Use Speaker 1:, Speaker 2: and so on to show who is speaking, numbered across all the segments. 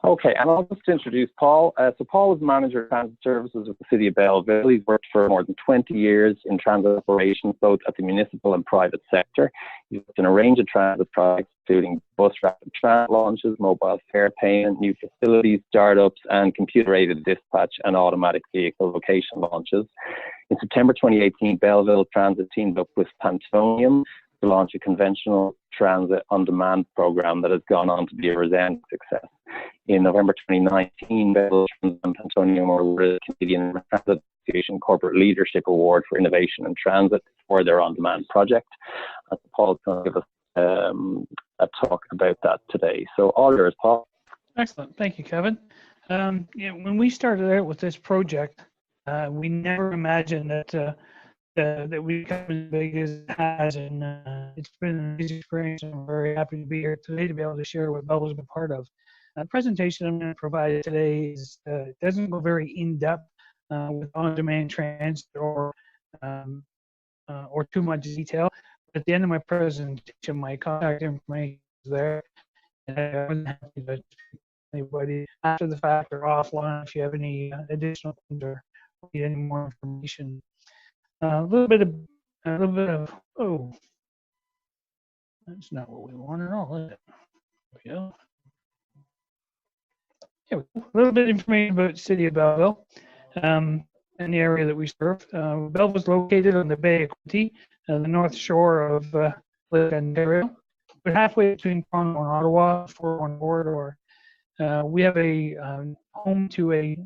Speaker 1: Okay, and I'll just introduce Paul. So Paul is manager of transit services with the City of Belleville. He's worked for more than 20 years in transit operations, both at the municipal and private sector. He's worked in a range of transit projects, including bus rapid transit launches, mobile fare payment, new facilities, startups, and computer-aided dispatch and automatic vehicle location launches. In September 2018, Belleville Transit teamed up with Pantonium to launch a conventional transit on-demand program that has gone on to be a resounding success. In November 2019, Belleville Transit and Pantonium were awarded the Canadian Transit Association Corporate Leadership Award for Innovation in Transit for their on-demand project. And Paul is going to give us a talk about that today. So all yours, Paul.
Speaker 2: Excellent. Thank you, Kevin. When we started out with this project, we never imagined that we become as big as it has, and it's been an amazing experience. I'm very happy to be here today to be able to share what Belleville's been part of. The presentation I'm going to provide today doesn't go very in-depth with on-demand transit or too much detail. At the end of my presentation, my contact information is there, and I'm happy to anybody after the fact or offline if you have any additional questions or need any more information. A little bit of, oh, that's not what we want at all, is it? There we go. Yeah, a little bit of information about the City of Belleville and the area that we serve. Belleville is located on the Bay of Quinte, the north shore of Lake Ontario. We're halfway between Toronto and Ottawa, 401 corridor. We have a home to a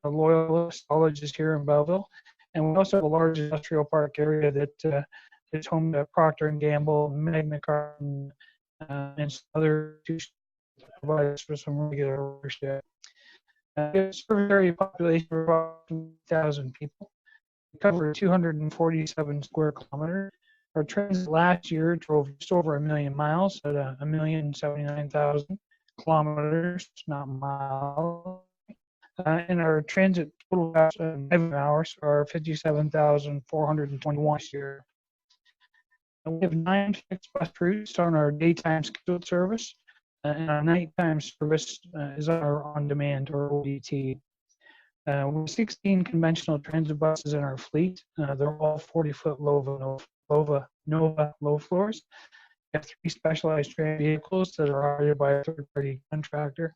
Speaker 2: Loyalist College is here in Belleville, and we also have a large industrial park area that is home to Procter & Gamble, Magna Carta, and some other institutions that provide us for some regular worship. It's a very population of about 2,000 people. We cover 247 square kilometers. Our transit last year drove just over 1 million miles at 1,079,000 kilometers, not miles. And our transit total hours are 57,421 this year. And we have 9 fixed bus routes on our daytime scheduled service, and our nighttime service is our on-demand or ODT. We have 16 conventional transit buses in our fleet. They're all 40-foot Nova low floors. We have 3 specialized transit vehicles that are operated by a third-party contractor.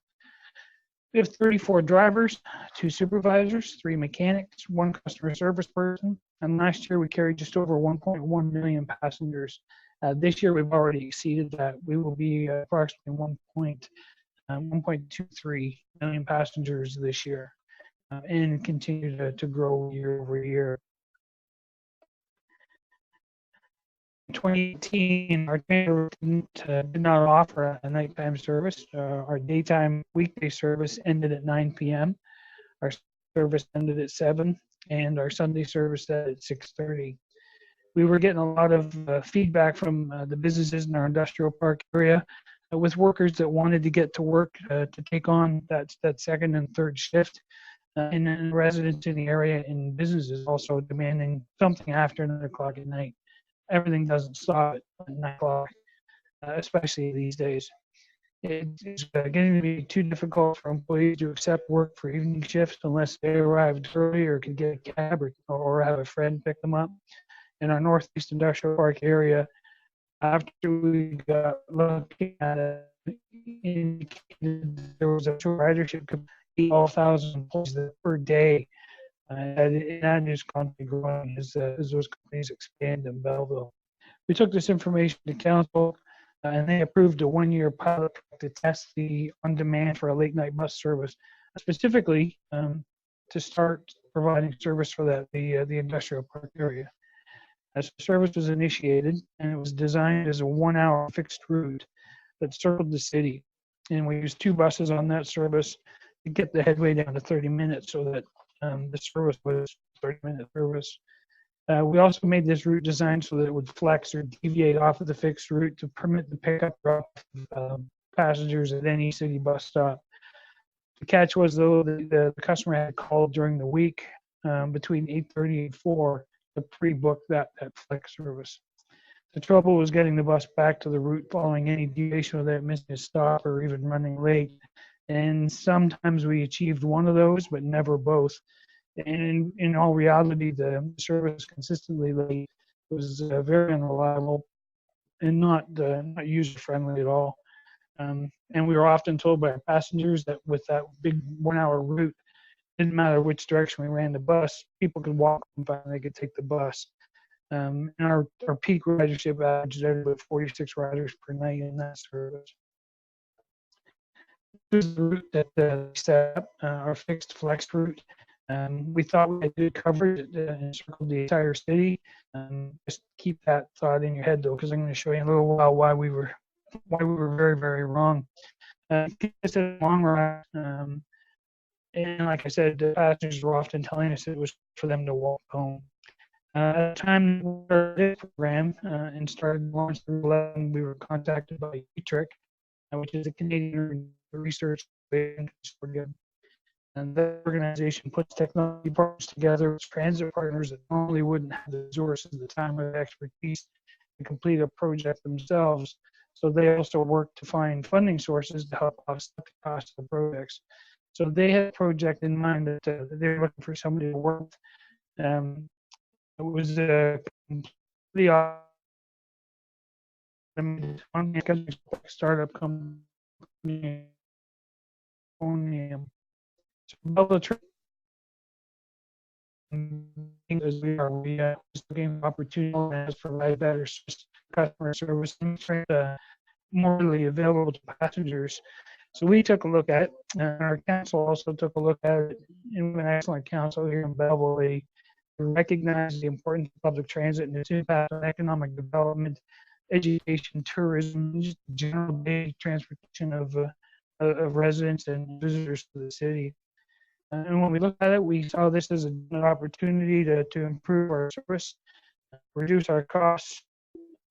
Speaker 2: We have 34 drivers, 2 supervisors, 3 mechanics, 1 customer service person, and last year we carried just over 1.1 million passengers. This year we've already exceeded that. We will be approximately 1.23 million passengers this year and continue to grow year over year. In 2018, our train did not offer a nighttime service. Our daytime weekday service ended at 9 p.m. Our service ended at 7, and our Sunday service ended at 6:30. We were getting a lot of feedback from the businesses in our industrial park area with workers that wanted to get to work to take on that second and third shift, and residents in the area and businesses also demanding something after 9 o'clock at night. Everything doesn't stop at 9 o'clock, especially these days. It's getting to be too difficult for employees to accept work for evening shifts unless they arrived early or could get a cab or have a friend pick them up. In our Northeast Industrial Park area, after we got looking at it, indicated there was a ridership of 12,000 employees per day. And that is constantly growing as those companies expand in Belleville. We took this information to council, and they approved a 1-year pilot to test the on-demand for a late-night bus service, specifically to start providing service for the industrial park area. As the service was initiated, and it was designed as a 1-hour fixed route that circled the city, and we used 2 buses on that service to get the headway down to 30 minutes so that the service was 30-minute service. We also made this route designed so that it would flex or deviate off of the fixed route to permit the pickup drop of passengers at any city bus stop. The catch was, though, the customer had called during the week between 8:30 and 4 to pre-book that flex service. The trouble was getting the bus back to the route following any deviation without missing a stop or even running late. And sometimes we achieved one of those, but never both. And in all reality, the service consistently late was very unreliable and not user friendly at all. And we were often told by our passengers that with that big 1 hour route, it didn't matter which direction we ran the bus, people could walk and they could take the bus. And our peak ridership averaged out about 46 riders per night in that service. This is the route that we set up, our fixed flex route. We thought we had good coverage. It encircled the entire city. Just keep that thought in your head, though, because I'm going to show you in a little while why we were very, very wrong. It's a long ride, and like I said, the passengers were often telling us it was for them to walk home. At the time we started the program and started launching the 11, we were contacted by UTRIC, which is a Canadian research consortium. And that organization puts technology partners together with transit partners that normally wouldn't have the resources, the time, or the expertise to complete a project themselves. So they also work to find funding sources to help offset the cost of the projects. So they had a project in mind that they were looking for somebody to work with. It was a completely automated startup company, Pantonium. So Belleville Transit, as we are, we looking for opportunities to provide better customer service and more readily available to passengers. So we took a look at it, and our council also took a look at it. In an excellent council here in Belleville, they recognize the importance of public transit and its impact on economic development, education, tourism, just general basic transportation of residents and visitors to the city. And when we looked at it, we saw this as an opportunity to improve our service, reduce our costs,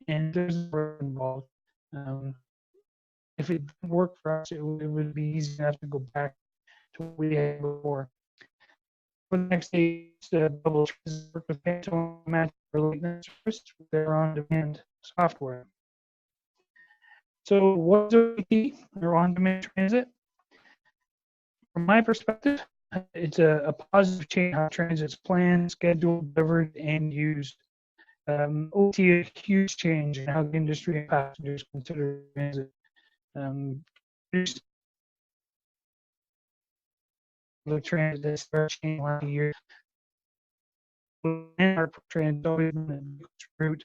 Speaker 2: and there's work involved. If it didn't work for us, it would be easy enough to go back to what we had before. For the next stage, Belleville Transit work with Pantonium for lateness service with their on-demand software. So what's OT or on-demand transit? From my perspective, it's a positive change how transit's planned, scheduled, delivered, and used. OT is a huge change in how the industry and passengers consider transit. The transit has started changing last year. Our transit always been a route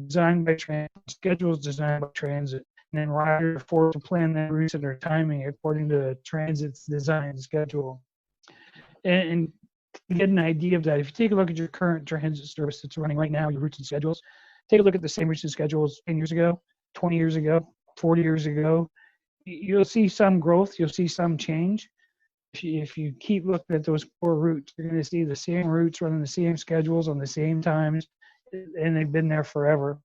Speaker 2: designed by transit, schedules designed by transit, and then riders are forced to plan their routes and their timing according to the transit's design schedule. And to get an idea of that, if you take a look at your current transit service that's running right now, your routes and schedules, take a look at the same routes and schedules 10 years ago, 20 years ago, 40 years ago. You'll see some growth, you'll see some change. If you keep looking at those core routes, you're going to see the same routes running the same schedules on the same times, and they've been there forever.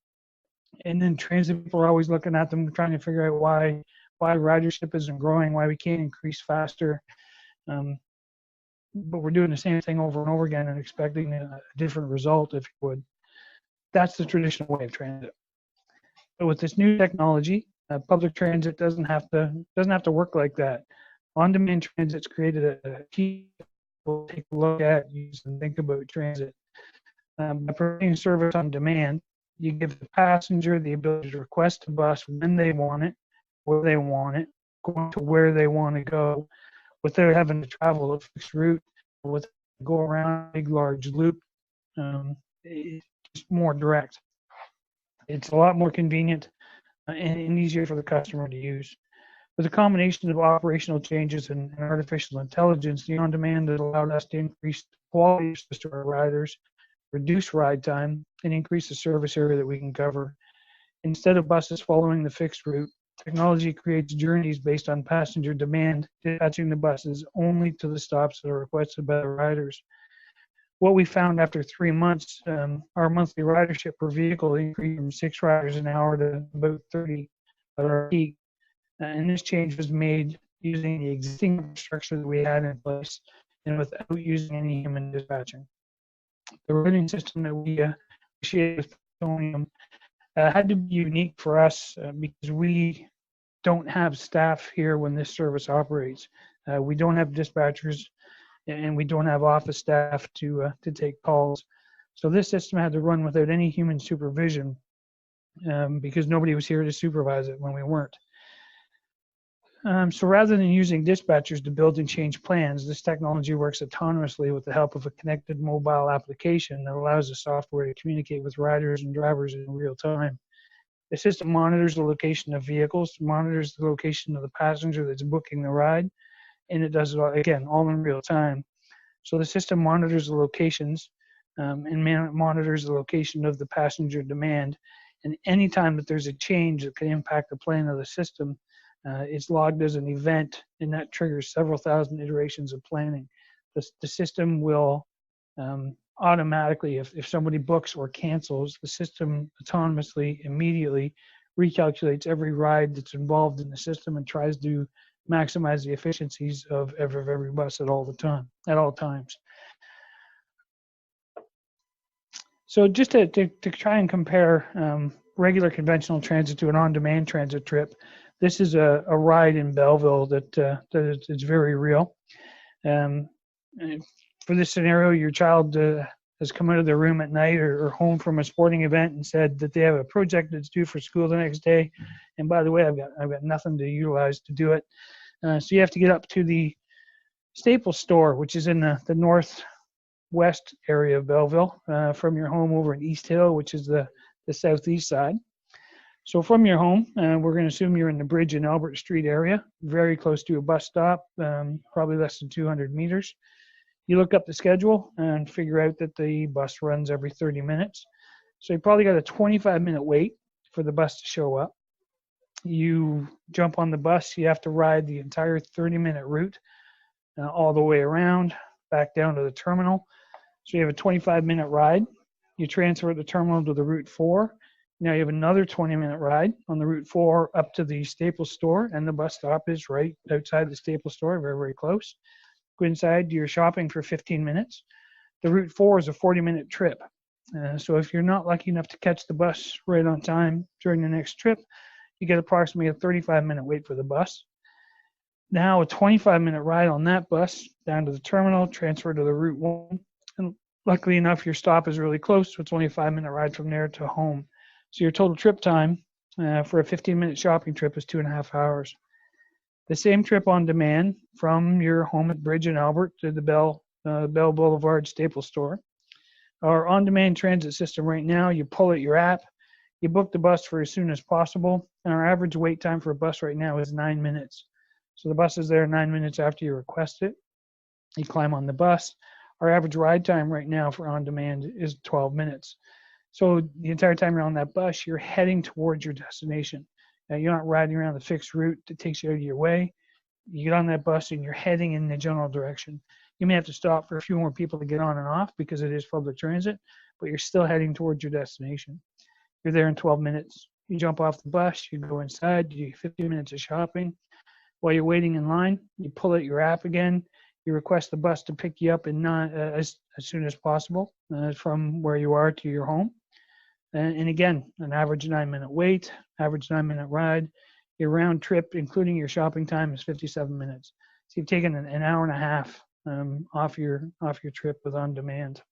Speaker 2: And then transit people are always looking at them, trying to figure out why ridership isn't growing, why we can't increase faster. But we're doing the same thing over and over again and expecting a different result, if you would. That's the traditional way of transit. But with this new technology, public transit doesn't have to work like that. On-demand transit's created a key to take a look at, use, and think about transit. By providing service on demand, you give the passenger the ability to request a bus when they want it, where they want it, going to where they want to go, without having to travel a fixed route, with go around a big large loop. It's more direct. It's a lot more convenient and easier for the customer to use. With a combination of operational changes and artificial intelligence, the on-demand has allowed us to increase the quality of service to our riders, reduce ride time, and increase the service area that we can cover. Instead of buses following the fixed route, technology creates journeys based on passenger demand, dispatching the buses only to the stops that are requested by the riders. What we found after 3 months, our monthly ridership per vehicle increased from 6 riders an hour to about 30 at our peak. And this change was made using the existing infrastructure that we had in place and without using any human dispatching. The routing system that we initiated with Pantonium Had to be unique for us because we don't have staff here when this service operates. We don't have dispatchers, and we don't have office staff to take calls. So this system had to run without any human supervision because nobody was here to supervise it when we weren't. So rather than using dispatchers to build and change plans, this technology works autonomously with the help of a connected mobile application that allows the software to communicate with riders and drivers in real time. The system monitors the location of vehicles, monitors the location of the passenger that's booking the ride, and it does it all, again, all in real time. So the system monitors the locations and monitors the location of the passenger demand. And anytime that there's a change that can impact the plan of the system, it's logged as an event, and that triggers several thousand iterations of planning. The system will automatically, if somebody books or cancels, the system autonomously, immediately recalculates every ride that's involved in the system and tries to maximize the efficiencies of every bus at all times. So just to try and compare regular conventional transit to an on-demand transit trip, this is a ride in Belleville that is very real. For this scenario, your child has come out of their room at night or home from a sporting event and said that they have a project that's due for school the next day. And by the way, I've got nothing to utilize to do it. So you have to get up to the Staples store, which is in the northwest area of Belleville, from your home over in East Hill, which is the southeast side. So from your home, we're going to assume you're in the Bridge and Albert Street area, very close to a bus stop, probably less than 200 meters. You look up the schedule and figure out that the bus runs every 30 minutes. So you probably got a 25-minute wait for the bus to show up. You jump on the bus, you have to ride the entire 30-minute route all the way around, back down to the terminal. So you have a 25-minute ride. You transfer at the terminal to the Route 4. Now you have another 20-minute ride on the Route 4 up to the Staples store, and the bus stop is right outside the Staples store, very, very close. Go inside, do your shopping for 15 minutes. The Route 4 is a 40-minute trip. So if you're not lucky enough to catch the bus right on time during the next trip, you get approximately a 35-minute wait for the bus. Now a 25-minute ride on that bus down to the terminal, transfer to the Route 1. And luckily enough, your stop is really close, so it's only a 5-minute ride from there to home. So your total trip time for a 15-minute shopping trip is 2.5 hours. The same trip on demand from your home at Bridge and Albert to the Bell Boulevard Staples store. Our on-demand transit system right now, you pull at your app, you book the bus for as soon as possible, and our average wait time for a bus right now is 9 minutes. So the bus is there 9 minutes after you request it. You climb on the bus. Our average ride time right now for on-demand is 12 minutes. So the entire time you're on that bus, you're heading towards your destination. You're not riding around the fixed route that takes you out of your way. You get on that bus and you're heading in the general direction. You may have to stop for a few more people to get on and off because it is public transit, but you're still heading towards your destination. You're there in 12 minutes. You jump off the bus, you go inside, you do 15 minutes of shopping. While you're waiting in line, you pull out your app again. You request the bus to pick you up as soon as possible from where you are to your home. And again, an average 9-minute wait, average 9-minute ride. Your round trip, including your shopping time, is 57 minutes. So you've taken an hour and a half off your trip with on demand.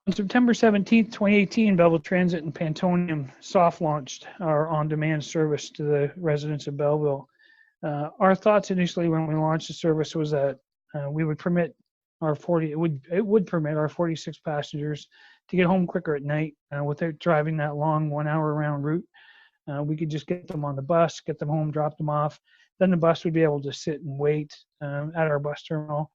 Speaker 2: On September 17th, 2018, Belleville Transit and Pantonium soft launched our on-demand service to the residents of Belleville. Our thoughts initially when we launched the service was that we would permit it would permit our 46 passengers to get home quicker at night without driving that long 1 hour round route. We could just get them on the bus, get them home, drop them off. Then the bus would be able to sit and wait at our bus terminal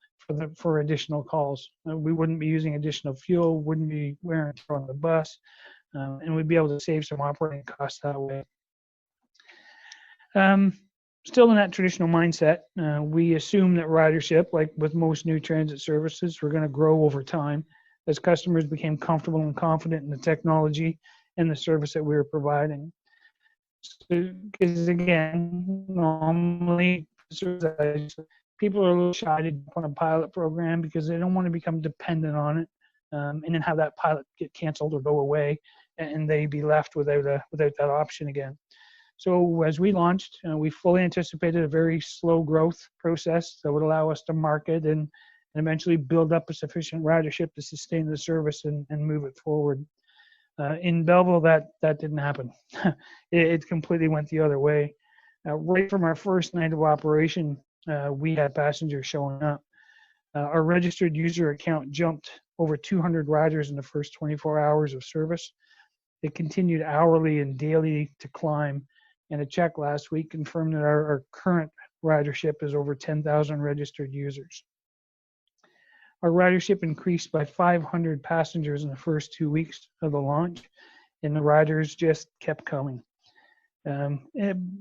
Speaker 2: for additional calls. We wouldn't be using additional fuel, wouldn't be wearing and tear on the bus, and we'd be able to save some operating costs that way. Still in that traditional mindset, we assume that ridership, like with most new transit services, we're going to grow over time as customers became comfortable and confident in the technology and the service that we were providing. Because again, normally people are a little shy to jump on a pilot program because they don't want to become dependent on it. and then have that pilot get canceled or go away, and they be left without that option again. So as we launched, we fully anticipated a very slow growth process that would allow us to market and eventually build up a sufficient ridership to sustain the service and move it forward. In Belleville, that didn't happen. It completely went the other way. Right from our first night of operation, we had passengers showing up. Our registered user account jumped over 200 riders in the first 24 hours of service. It continued hourly and daily to climb, and a check last week confirmed that our current ridership is over 10,000 registered users. Our ridership increased by 500 passengers in the first 2 weeks of the launch, and the riders just kept coming. But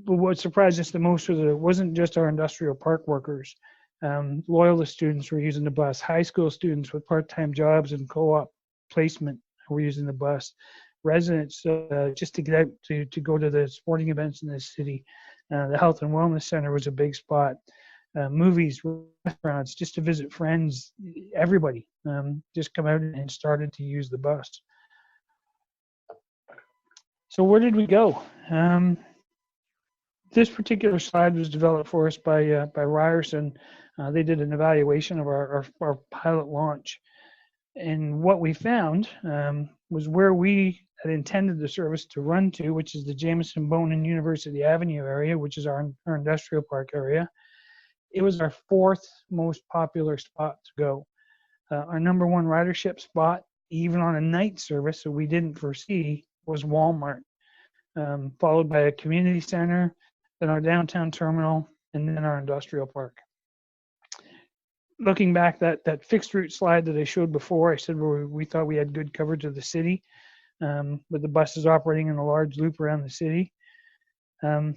Speaker 2: what surprised us the most was that it wasn't just our industrial park workers. Loyalist students were using the bus. High school students with part-time jobs and co-op placement were using the bus. Residents just to get out to go to the sporting events in the city. The health and wellness center was a big spot. Movies, restaurants, just to visit friends. Everybody just come out and started to use the bus. So where did we go? This particular slide was developed for us by Ryerson. They did an evaluation of our pilot launch. And what we found was where we had intended the service to run to, which is the Jameson Bone and University Avenue area, which is our industrial park area. It was our fourth most popular spot to go. Our number one ridership spot, even on a night service that we didn't foresee, was Walmart, followed by a community center, then our downtown terminal, and then our industrial park. Looking back, that fixed route slide that I showed before, I said we thought we had good coverage of the city, with the buses operating in a large loop around the city. Our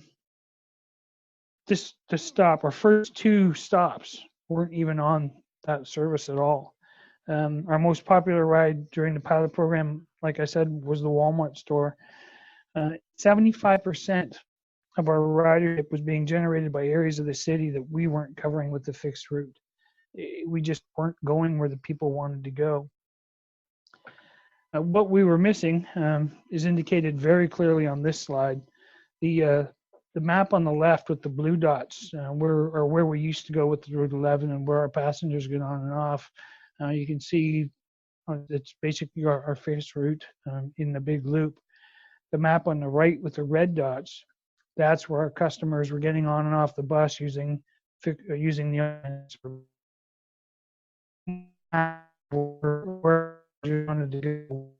Speaker 2: first two stops weren't even on that service at all. Our most popular ride during the pilot program, like I said, was the Walmart store. 75% of our ridership was being generated by areas of the city that we weren't covering with the fixed route. We just weren't going where the people wanted to go. What we were missing is indicated very clearly on this slide. The map on the left with the blue dots, where we used to go with the Route 11 and where our passengers get on and off. You can see it's basically our fixed route in the big loop. The map on the right with the red dots, that's where our customers were getting on and off the bus using the where you wanted to go.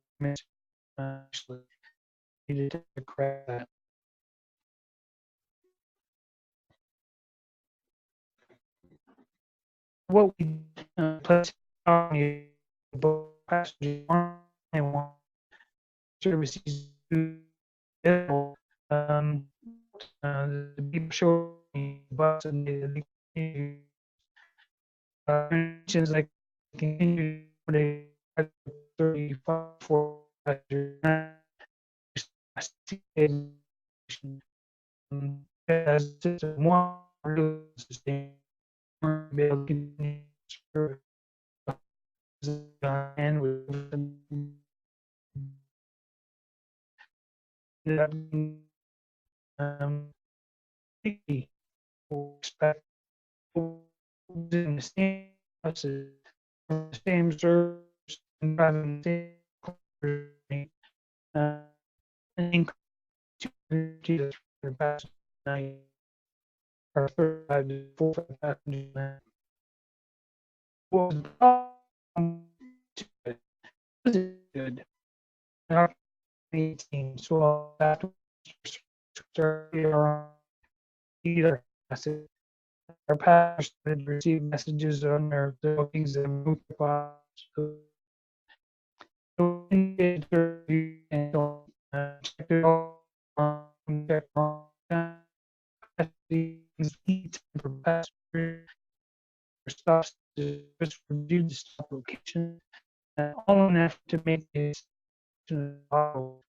Speaker 2: Actually, needed to correct that. What we place on passengers want services the people show me bus and they mentions like continue 34 as one sustain and with expect in the same buses, the same service, and driving the same to the passenger night or 35 to 45 passengers. What was the problem? This is good. Our 18, so after either our passengers would receive messages on their bookings and book spots. So check it all check on for passengers stops to just review the stop location, all in an effort to make this possible.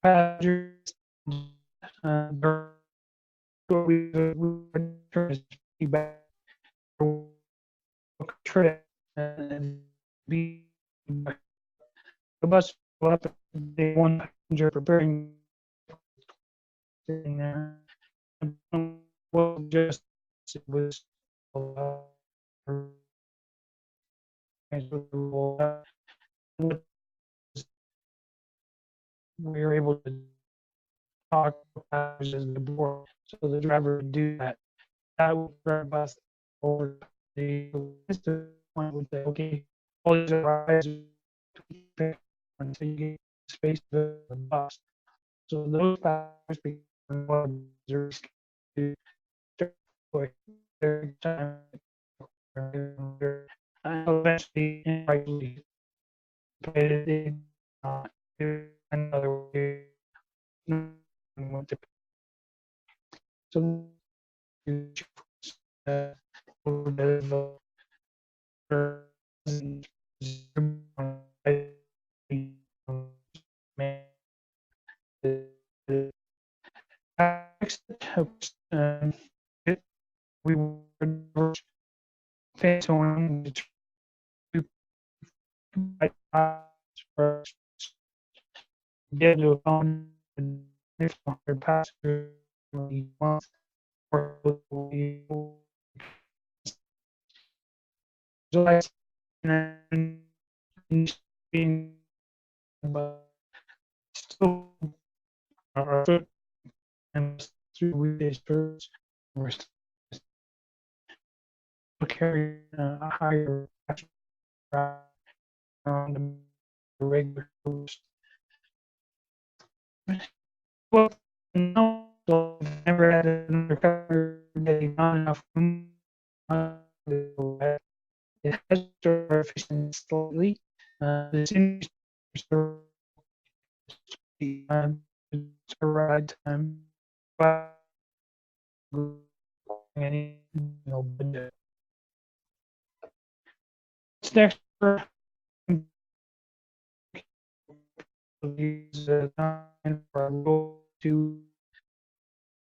Speaker 2: Passengers So we turn feedback trip and be the bus up day one passenger preparing sitting there. Well, just it was we were able to talk as before, so the driver would do that. That would drive bus over the point would say, okay, all these rides until you get space to the bus. So those factors become what observers to their time and eventually likely they not do another way. So uh, we were Pantonium get to a phone and if 100 passengers a month or July and being but still our foot and through weekday service we're still carrying a higher on the regular service. Well, no, so I've never had another customer getting not enough room. It has to efficient slightly. The seems to be a ride time, but any budget. It's next for these time for go to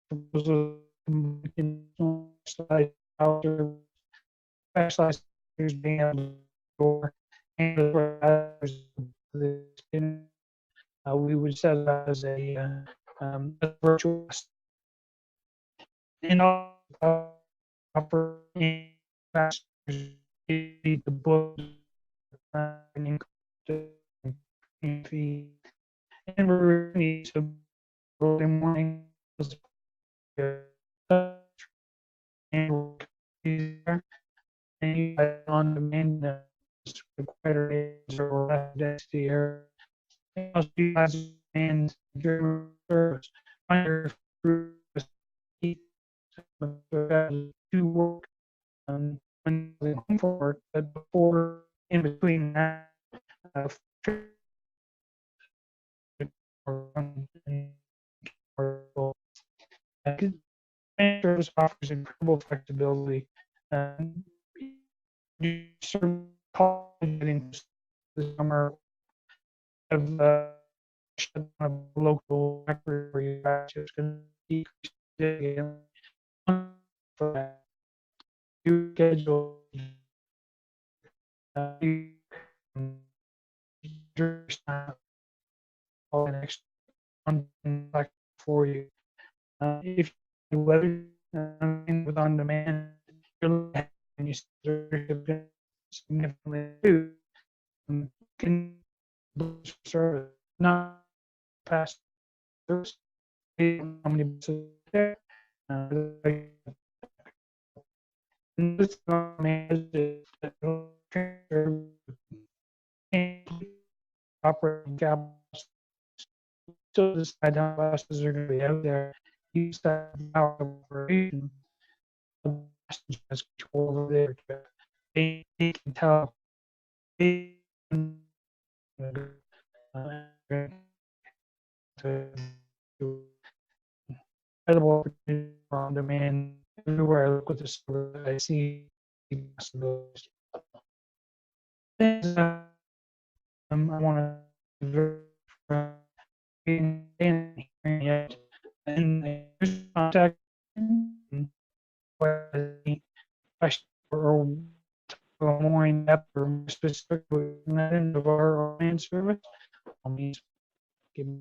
Speaker 2: proposal side outer specialized being able to and we would set it as a virtual and offer the book fee and we're need to early morning and on demand required or less density area must be and service under to work when home for work, but before in between that service offers incredible flexibility. You serve getting the summer of local where you just can decrease for you schedule all the next back for you. If you weather with on demand, you're and you significantly too can service not past service how many buses there. This operating capital. So decide how buses are going to be out there. Use that operation. Just over there. They can tell. To incredible on demand everywhere I look with the service. I see possibilities. I want to yet and contact Question or more in depth or more specific of our online service, please